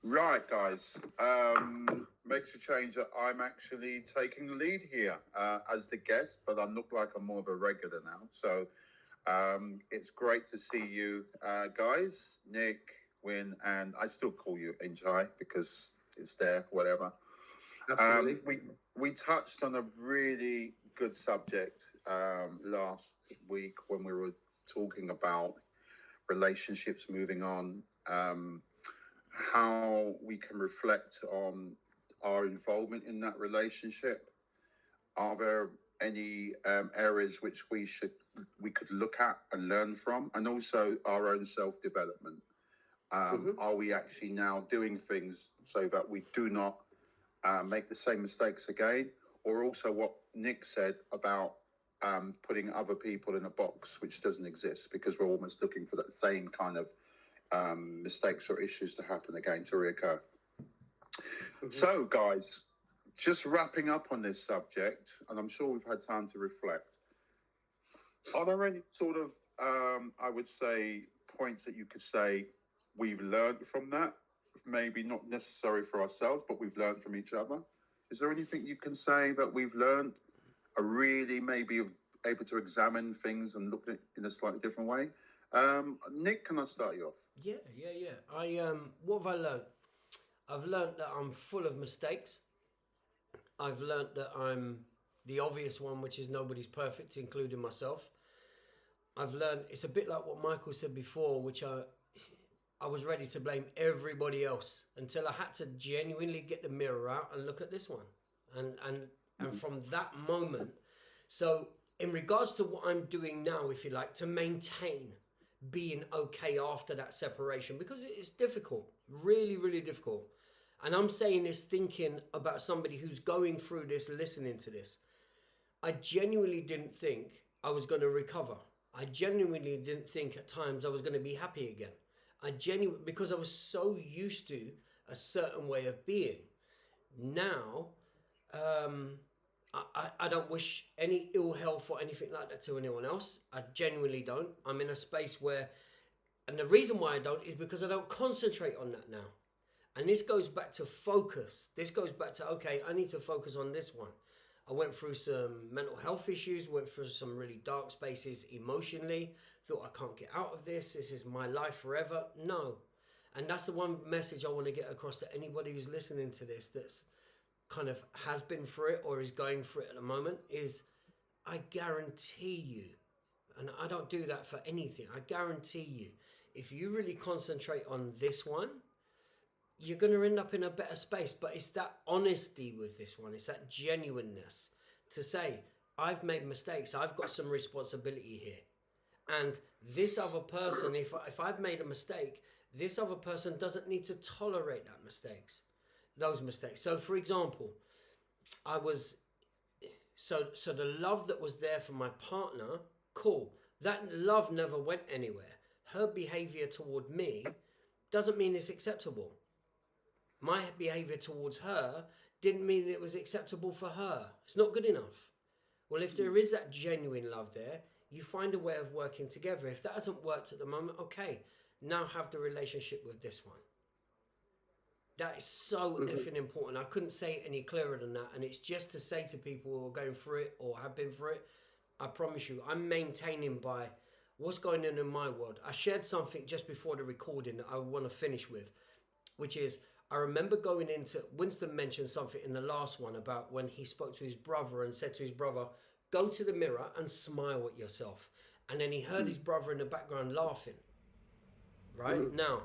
Right, guys. Makes a change that I'm actually taking the lead here as the guest, but I look like I'm more of a regular now. So it's great to see you guys, Nick, Win, and I still call you Enjoy because it's there, whatever. Absolutely. We touched on a really good subject last week when we were talking about relationships moving on. How we can reflect on our involvement in that relationship. Are there any areas which we could look at and learn from, and also our own self development? Are we actually now doing things so that we do not make the same mistakes again? Or also what Nick said about putting other people in a box which doesn't exist, because we're almost looking for that same kind of mistakes or issues to happen again, to reoccur. So, guys, just wrapping up on this subject, and I'm sure we've had time to reflect. Are there any sort of, I would say, points that you could say we've learned from that? Maybe not necessary for ourselves, but we've learned from each other. Is there anything you can say that we've learned? Are really maybe able to examine things and look at it in a slightly different way? Nick, can I start you off? Yeah. What have I learned? I've learned that I'm full of mistakes. I've learned that I'm the obvious one, which is nobody's perfect, including myself. I've learned it's a bit like what Michael said before, which I was ready to blame everybody else until I had to genuinely get the mirror out and look at this one. And from that moment, so in regards to what I'm doing now, if you like, to maintain being okay after that separation, because it's difficult, really, really difficult. And I'm saying this thinking about somebody who's going through this, listening to this. I genuinely didn't think I was going to recover. I genuinely didn't think at times I was going to be happy again. Because I was so used to a certain way of being. Now, I don't wish any ill health or anything like that to anyone else. I genuinely don't. I'm in a space where, and the reason why I don't is because I don't concentrate on that now. And this goes back to focus. This goes back to, okay, I need to focus on this one. I went through some mental health issues, went through some really dark spaces emotionally, thought I can't get out of this is my life forever. No. And that's the one message I want to get across to anybody who's listening to this that's kind of has been through it or is going through it at the moment is I guarantee you, and I don't do that for anything, I guarantee you, if you really concentrate on this one, you're going to end up in a better space. But it's that honesty with this one. It's that genuineness to say, I've made mistakes. I've got some responsibility here. And this other person, if I've made a mistake, this other person doesn't need to tolerate those mistakes. So for example, so the love that was there for my partner, cool. That love never went anywhere. Her behavior toward me doesn't mean it's acceptable. My behavior towards her didn't mean it was acceptable for her. It's not good enough. Well, if there is that genuine love there, you find a way of working together. If that hasn't worked at the moment, okay, now have the relationship with this one. That is so effing important. I couldn't say it any clearer than that. And it's just to say to people who are going through it or have been through it, I promise you, I'm maintaining by what's going on in my world. I shared something just before the recording that I want to finish with, which is, I remember going into, Winston mentioned something in the last one about when he spoke to his brother and said to his brother, go to the mirror and smile at yourself. And then he heard his brother in the background laughing. Right? Now,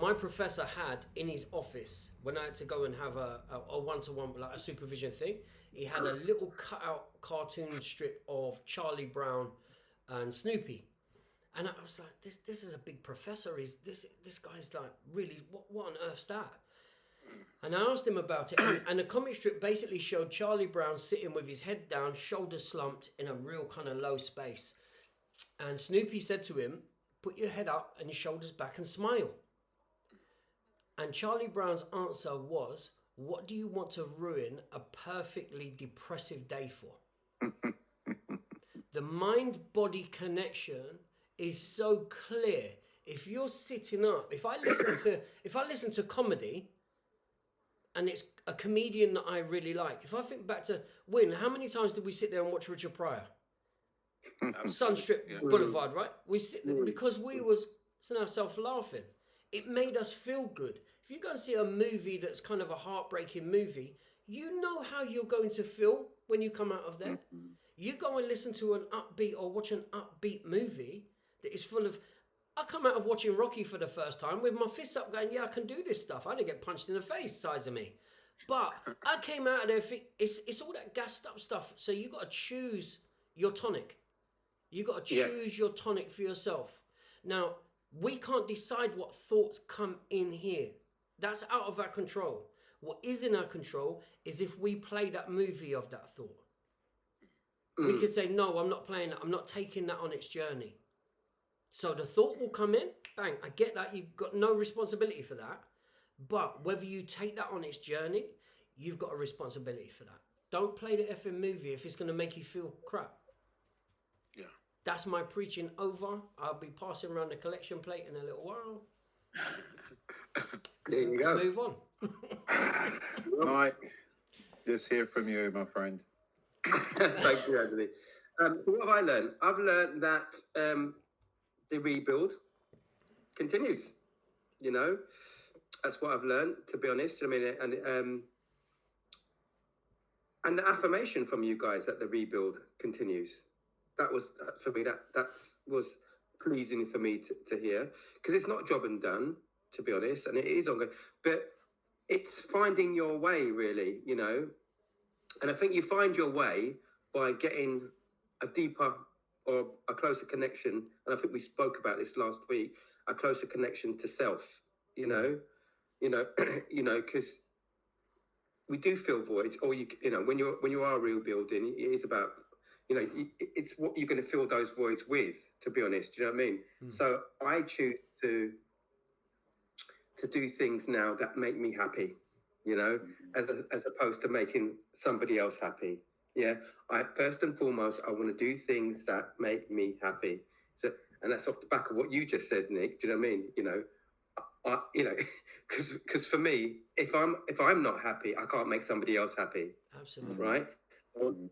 my professor had in his office, when I had to go and have a one-to-one, like a supervision thing, he had a little cut-out cartoon strip of Charlie Brown and Snoopy. And I was like, this is a big professor. This guy's like, really, what on earth's that? And I asked him about it. And the comic strip basically showed Charlie Brown sitting with his head down, shoulders slumped in a real kind of low space. And Snoopy said to him, put your head up and your shoulders back and smile. And Charlie Brown's answer was, what do you want to ruin a perfectly depressive day for? The mind-body connection is so clear. If you're sitting up, if I listen to comedy, and it's a comedian that I really like. If I think back to Win, how many times did we sit there and watch Richard Pryor? Sunstrip Boulevard, right? We sit there because we was sitting ourselves laughing. It made us feel good. If you go and see a movie that's kind of a heartbreaking movie, you know how you're going to feel when you come out of there. You go and listen to an upbeat or watch an upbeat movie that is full of... I come out of watching Rocky for the first time with my fists up going, yeah, I can do this stuff. I didn't get punched in the face, size of me. But I came out of there, it's all that gassed up stuff. So you got to choose your tonic. You got to choose your tonic for yourself. Now, we can't decide what thoughts come in here. That's out of our control. What is in our control is if we play that movie of that thought. We could say, no, I'm not playing that. I'm not taking that on its journey. So the thought will come in, bang, I get that, you've got no responsibility for that. But whether you take that on its journey, you've got a responsibility for that. Don't play the effing movie if it's going to make you feel crap. Yeah. That's my preaching over. I'll be passing around the collection plate in a little while. There you go. Move on. Mike, just hear from you, my friend. Thank you, Anthony. What have I learned? I've learned that the rebuild continues. You know, that's what I've learned, to be honest. I mean, and the affirmation from you guys that the rebuild continues. That was for me. That was pleasing for me to hear, because it's not job and done, to be honest, and it is ongoing. But it's finding your way, really. You know, and I think you find your way by getting a deeper or a closer connection. And I think we spoke about this last week. A closer connection to self. You know, because we do feel voids, or you know, when you are rebuilding, it is about, you know, it's what you're going to fill those voids with. To be honest, do you know what I mean? So I choose to do things now that make me happy, you know, as opposed to making somebody else happy. Yeah, first and foremost, I want to do things that make me happy. So, and that's off the back of what you just said, Nick. Do you know what I mean? You know, because for me, if I'm not happy, I can't make somebody else happy. Absolutely. Right?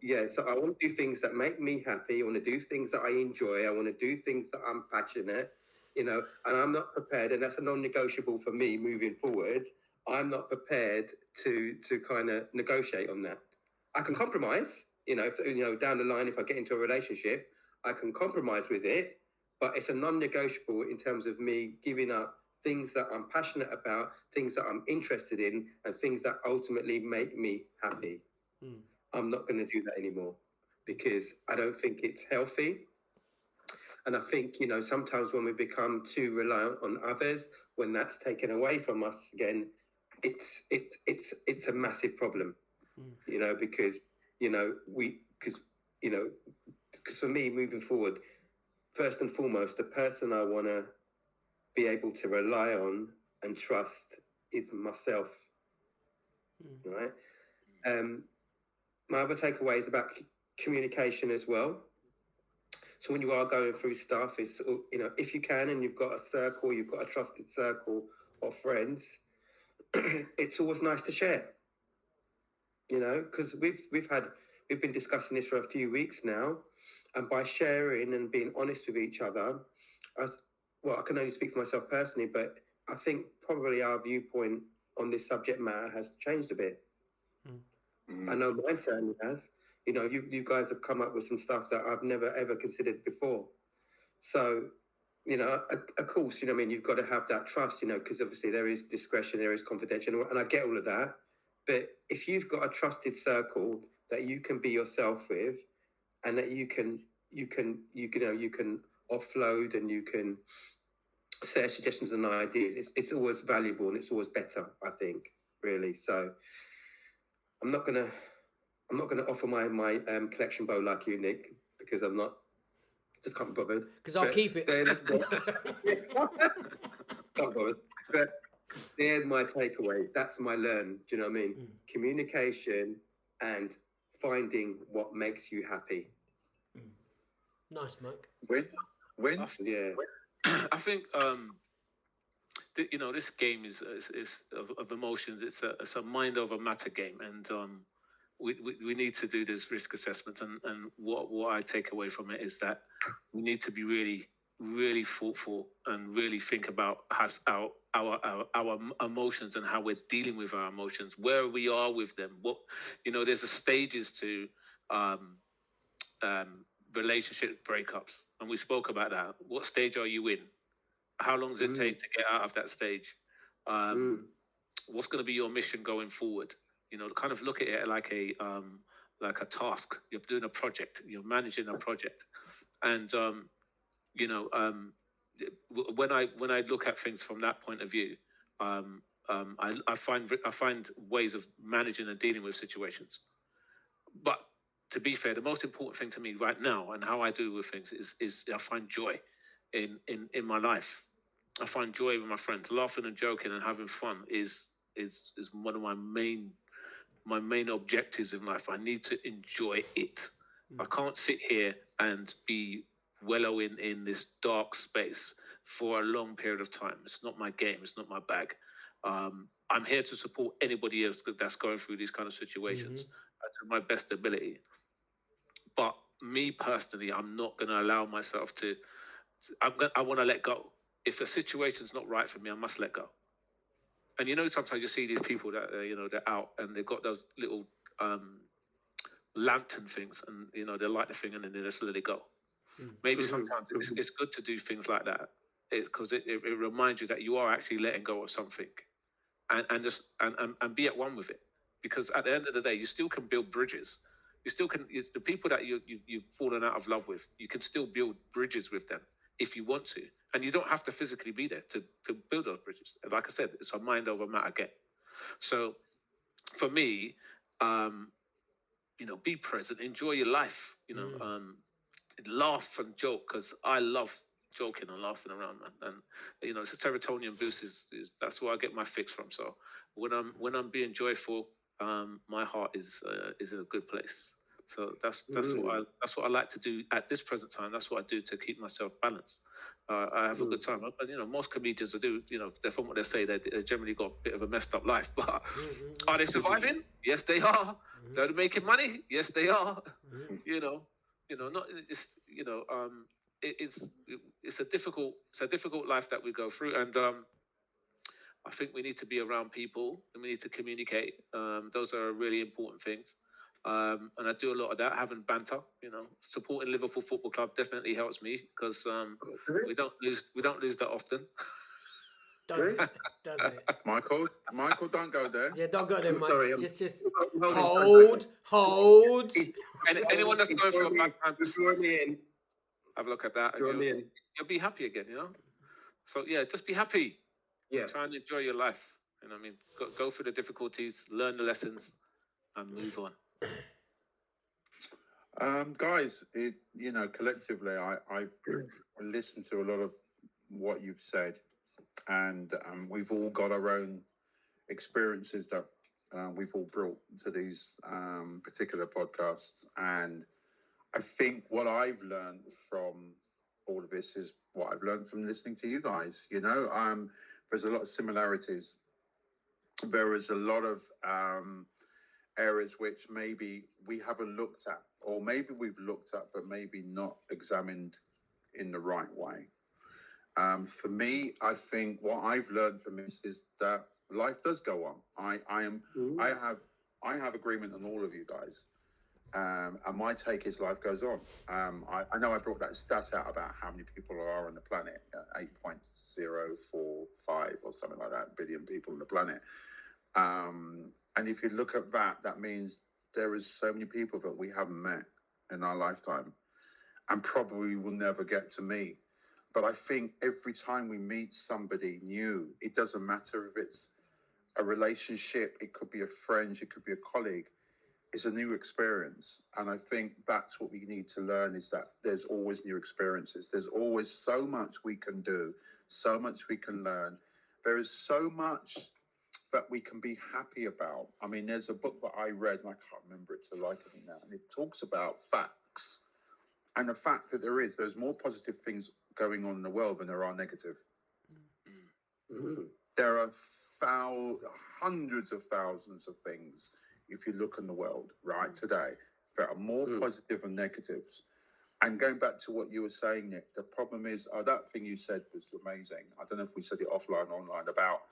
Yeah. So I want to do things that make me happy. I want to do things that I enjoy. I want to do things that I'm passionate. You know, and I'm not prepared, and that's a non-negotiable for me moving forward. I'm not prepared to kind of negotiate on that. I can compromise, you know, down the line, if I get into a relationship, I can compromise with it, but it's a non-negotiable in terms of me giving up things that I'm passionate about, things that I'm interested in, and things that ultimately make me happy. I'm not going to do that anymore, because I don't think it's healthy. And I think, you know, sometimes when we become too reliant on others, when that's taken away from us again, it's a massive problem. You know, because for me, moving forward, first and foremost, the person I want to be able to rely on and trust is myself. Right? My other takeaway is about communication as well. So when you are going through stuff, it's, you know, if you can, and you've got a circle, you've got a trusted circle of friends, it's always nice to share. You know, because we've been discussing this for a few weeks now, and by sharing and being honest with each other, I can only speak for myself personally, but I think probably our viewpoint on this subject matter has changed a bit. I know mine certainly has. You know, you guys have come up with some stuff that I've never ever considered before. So, you know, of course, you know, I mean, you've got to have that trust, you know, because obviously there is discretion, there is confidential, and I get all of that. But if you've got a trusted circle that you can be yourself with, and that you can offload and you can share suggestions and ideas, it's always valuable and it's always better, I think, really. So I'm not gonna offer my collection bow like you, Nick, because I'm not, just can't be bothered. Because I'll keep it. Can't bother. But there's my takeaway. That's my learn. Do you know what I mean? Communication and finding what makes you happy. Nice, Mike. When Yeah. I think this game is of emotions. It's a mind over matter game, and we need to do this risk assessment. And what I take away from it is that we need to be really thoughtful and really think about has our emotions and how we're dealing with our emotions, where we are with them. There's a stages to um, relationship breakups, and we spoke about that. What stage are you in? How long does it take to get out of that stage? What's going to be your mission going forward? Kind of look at it like a task. You're doing a project. You're managing a project, and when I look at things from that point of view, I find ways of managing and dealing with situations. But to be fair, the most important thing to me right now and how I do with things is I find joy in my life. I find joy with my friends. Laughing and joking and having fun is one of my main objectives in life. I need to enjoy it. I can't sit here and be wallowing in this dark space for a long period of time. It's not my game. It's not my bag. I'm here to support anybody else that's going through these kind of situations to my best ability. But me personally, I'm not going to allow myself to. I want to let go. If a situation's not right for me, I must let go. And sometimes you see these people that they're out and they've got those little lantern things, and they light the thing and then they just let it go. Maybe sometimes it's good to do things like that, because it reminds you that you are actually letting go of something, and just and be at one with it. Because at the end of the day, you still can build bridges. You still can. It's the people that you've fallen out of love with, you can still build bridges with them if you want to, and you don't have to physically be there to build those bridges. And like I said, it's a mind over matter game. So for me, be present, enjoy your life. Laugh and joke, because I love joking and laughing around, man. And it's a serotonin boost. Is that's where I get my fix from. So when I'm being joyful, my heart is in a good place. So that's what I like to do at this present time. That's what I do to keep myself balanced. I have a good time. And most comedians do. They're from what they say, they generally got a bit of a messed up life. But are they surviving? Yes, they are. Are they making money? Yes, they are. Not just it's a difficult life that we go through, and I think we need to be around people and we need to communicate. Those are really important things. And I do a lot of that, having banter. Supporting Liverpool Football Club definitely helps me, because we don't lose that often. Does it? Michael, don't go there. Yeah, don't go there, Mike. Sorry, just hold. Anyone that's going through a bad time, just draw me in. Have a look at that. Draw me in. You'll be happy again, So yeah, just be happy. Yeah. Try and enjoy your life. Go through the difficulties, learn the lessons, and move on. Guys, collectively, I've listened to a lot of what you've said, and we've all got our own experiences that we've all brought to these particular podcasts. And I think what I've learned from all of this is what I've learned from listening to you guys. There's a lot of similarities. There is a lot of areas which maybe we haven't looked at, or maybe we've looked at, but maybe not examined in the right way. For me, I think what I've learned from this is that life does go on. I have agreement on all of you guys. And my take is life goes on. I know I brought that stat out about how many people are on the planet, 8.045 or something like that, billion people on the planet. And if you look at that, that means there is so many people that we haven't met in our lifetime and probably will never get to meet. But I think every time we meet somebody new, it doesn't matter if it's a relationship, it could be a friend, it could be a colleague, it's a new experience. And I think that's what we need to learn, is that there's always new experiences. There's always so much we can do, so much we can learn. There is so much that we can be happy about. I mean, there's a book that I read, and I can't remember it to the life of me now, and it talks about facts. And the fact that there's more positive things going on in the world than there are negative. Mm. There are hundreds of thousands of things, if you look in the world right today, there are more positive than negatives. And going back to what you were saying, Nick, the problem is, that thing you said was amazing. I don't know if we said it offline or online, about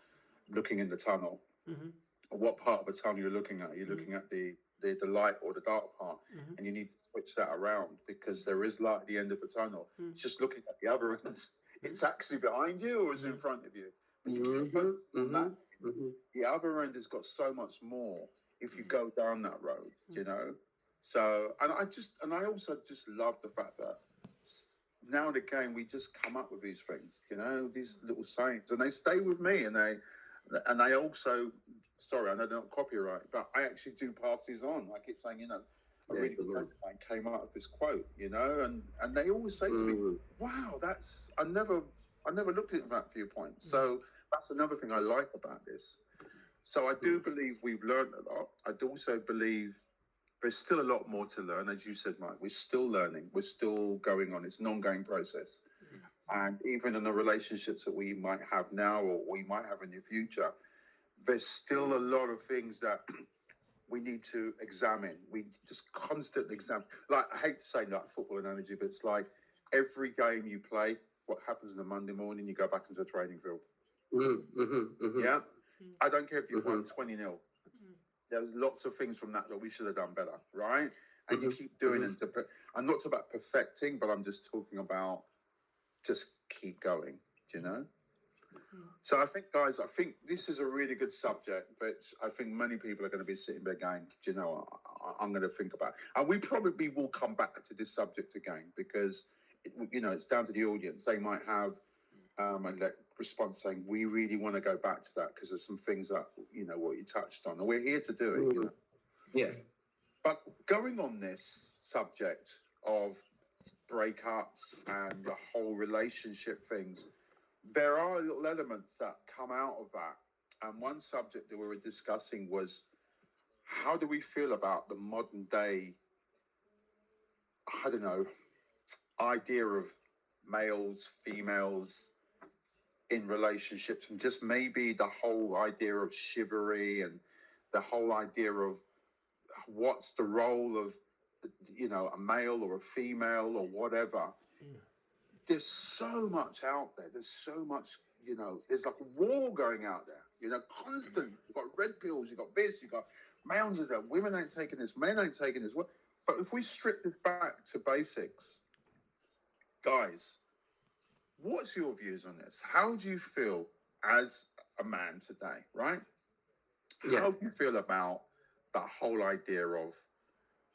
looking in the tunnel. Mm-hmm. What part of the tunnel you're looking at? You're looking at the light or the dark part, and you need to switch that around, because there is light at the end of the tunnel. Just looking at the other end, it's actually behind you or is in front of you. But you keep focusing on that. The other end has got so much more if you go down that road, you know. So, and I also just love the fact that now and again we just come up with these things, you know, these little sayings, and they stay with me, and they also, sorry, I know they're not copyright, but I actually do pass these on. I keep saying, you know, a really good friend of mine came up with this quote, you know, and they always say to me, wow, I never looked at it from that viewpoint. So that's another thing I like about this. So I do believe we've learned a lot. I do also believe there's still a lot more to learn. As you said, Mike, we're still learning. We're still going on. It's an ongoing process. And even in the relationships that we might have now or we might have in the future, there's still a lot of things that we need to examine. We just constantly examine. Like, I hate to say that football analogy, but it's like every game you play, what happens on a Monday morning, you go back into a training field. Yeah? I don't care if you won 20-0. There's lots of things from that we should have done better, right? And you keep doing it. I'm not talking about perfecting, but I'm just talking about just keep going, you know? So I think, guys, this is a really good subject, but I think many people are going to be sitting there going, do you know, I'm going to think about it. And we probably will come back to this subject again, because, you know, it's down to the audience. They might have a response saying, we really want to go back to that because there's some things that, you know, what you touched on. And we're here to do it, you know? Yeah. But going on this subject of breakups and the whole relationship things, there are little elements that come out of that. And one subject that we were discussing was, how do we feel about the modern day, I don't know, idea of males, females in relationships, and just maybe the whole idea of chivalry and the whole idea of what's the role of, you know, a male or a female or whatever. There's so much out there. There's so much, you know, there's like a war going out there, you know, constant. You've got red pills, you've got this, you've got mounds of that. Women ain't taking this, men ain't taking this. But if we strip this back to basics, guys, what's your views on this? How do you feel as a man today, right? Yeah. How do you feel about the whole idea of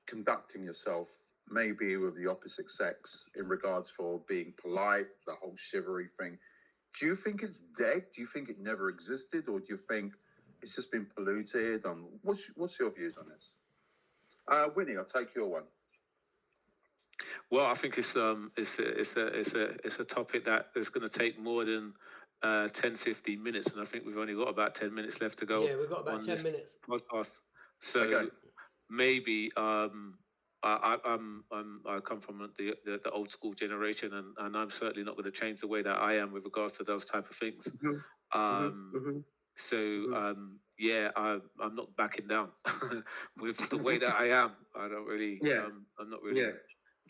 conducting yourself maybe with the opposite sex in regards for being polite, the whole chivalry thing? Do you think it's dead? Do you think it never existed? Or do you think it's just been polluted? What's your views on this? Winnie, I'll take your one. Well, I think it's a topic that is going to take more than 10, 15 minutes, and I think we've only got about 10 minutes left to go. Yeah, we've got about 10 minutes. Podcast. So maybe I come from the old school generation, and I'm certainly not going to change the way that I am with regards to those type of things. Yeah, I'm not backing down with the way that I am. I don't really. I'm not really.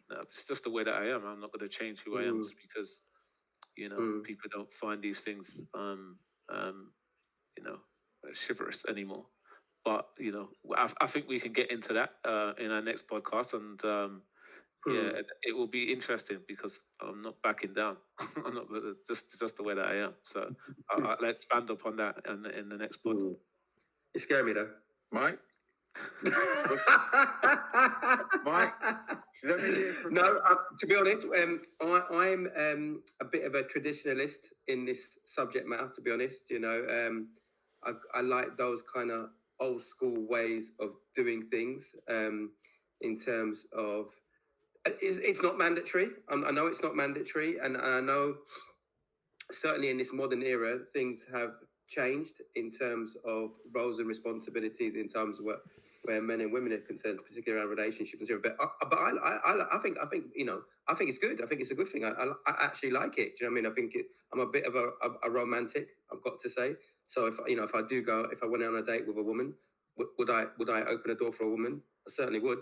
No, it's just the way that I am. I'm not going to change who I am just because, you know, people don't find these things, you know, chivalrous anymore. But, you know, I think we can get into that in our next podcast. And, yeah, it will be interesting because I'm not backing down. I'm not just the way that I am. So I'll expand upon that in the next podcast. You scare me, though. Mike? Mike? Let me hear from No, to be honest, I'm a bit of a traditionalist in this subject matter, to be honest. You know, I like those kind of old school ways of doing things in terms of, it's not mandatory. I know it's not mandatory, and I know certainly in this modern era, things have changed in terms of roles and responsibilities, in terms of where men and women are concerned, particularly around relationships. But I think I think it's good. I think it's a good thing. I actually like it. Do you know what I mean? I think I'm a bit of a romantic. I've got to say. So if I went on a date with a woman, would I open a door for a woman? I certainly would.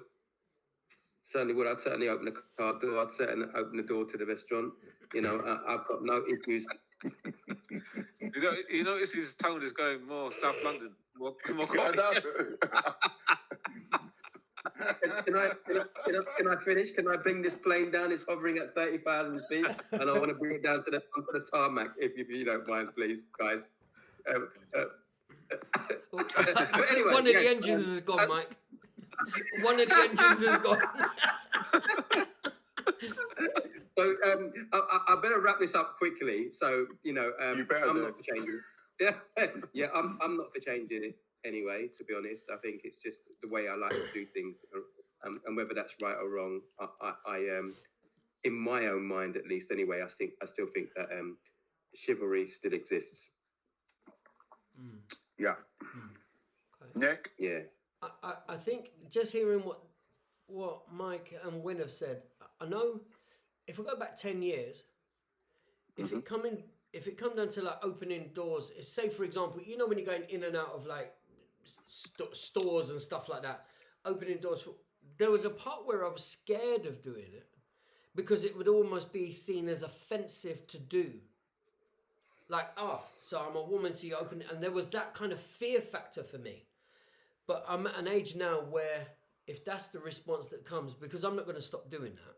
I'd certainly open the car door. I'd certainly open the door to the restaurant. I've got no issues. You notice his tone is going more South London, more I know. Can I finish? Can I bring this plane down? It's hovering at 30,000 feet, and I want to bring it down to the tarmac. If you don't mind, please, guys. But anyway, one of the engines has gone, Mike. One of the engines has gone. So I better wrap this up quickly. So you better I'm not for changing it. Yeah, I'm not for changing it anyway. To be honest, I think it's just the way I like to do things, and whether that's right or wrong, I in my own mind at least anyway, I still think that chivalry still exists. Yeah. Okay. Nick? Yeah. I think just hearing what Mike and Win have said, I know if we go back 10 years, if it come down to like opening doors, say for example, when you're going in and out of like stores and stuff like that, opening doors, there was a part where I was scared of doing it because it would almost be seen as offensive to do. Like, so I'm a woman, so you open it, and there was that kind of fear factor for me. But I'm at an age now where if that's the response that comes, because I'm not going to stop doing that.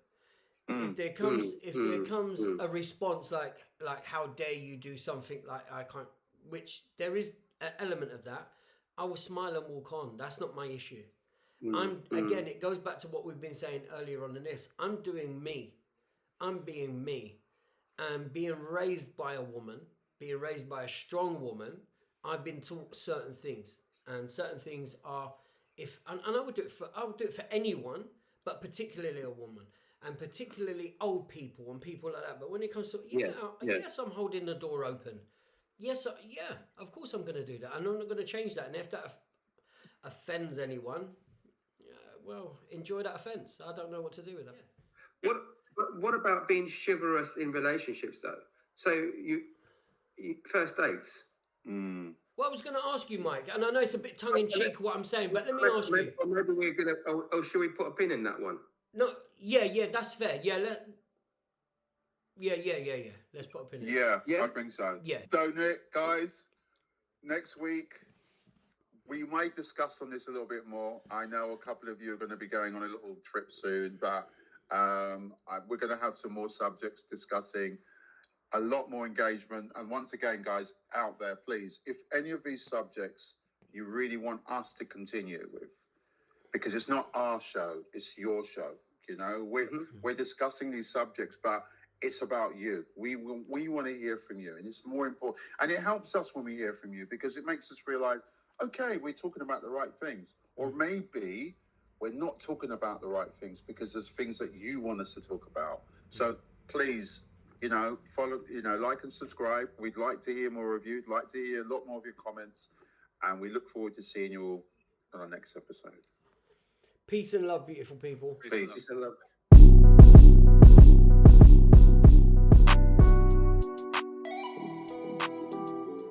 If there comes a response like how dare you do something like I can't, which there is an element of that, I will smile and walk on. That's not my issue. Again, it goes back to what we've been saying earlier on in this. I'm doing me. I'm being me. And being raised by a woman, being raised by a strong woman, I've been taught certain things. And certain things are, and I would do it for anyone, but particularly a woman, and particularly old people and people like that. But when it comes to yes, I'm holding the door open. Yes, of course I'm going to do that, and I'm not going to change that. And if that offends anyone, well, enjoy that offence. I don't know what to do with that. What about being chivalrous in relationships though? So you first dates. Well, I was going to ask you, Mike, and I know it's a bit tongue-in-cheek what I'm saying, but let me ask you. Or maybe we're going to... Oh, should we put a pin in that one? No, yeah, that's fair. Yeah, let's put a pin in it. Yeah, I think so. Yeah. So, Nick, guys, next week, we may discuss on this a little bit more. I know a couple of you are going to be going on a little trip soon, but we're going to have some more subjects discussing, a lot more engagement. And once again, guys out there, please, if any of these subjects you really want us to continue with, because it's not our show, it's your show. We're discussing these subjects, but it's about you. We want to hear from you, and it's more important. And it helps us when we hear from you because it makes us realize, okay, we're talking about the right things, or maybe we're not talking about the right things because there's things that you want us to talk about. So please, follow, like and subscribe. We'd like to hear more of you. We'd like to hear a lot more of your comments. And we look forward to seeing you all on our next episode. Peace and love, beautiful people. Peace. Peace and love.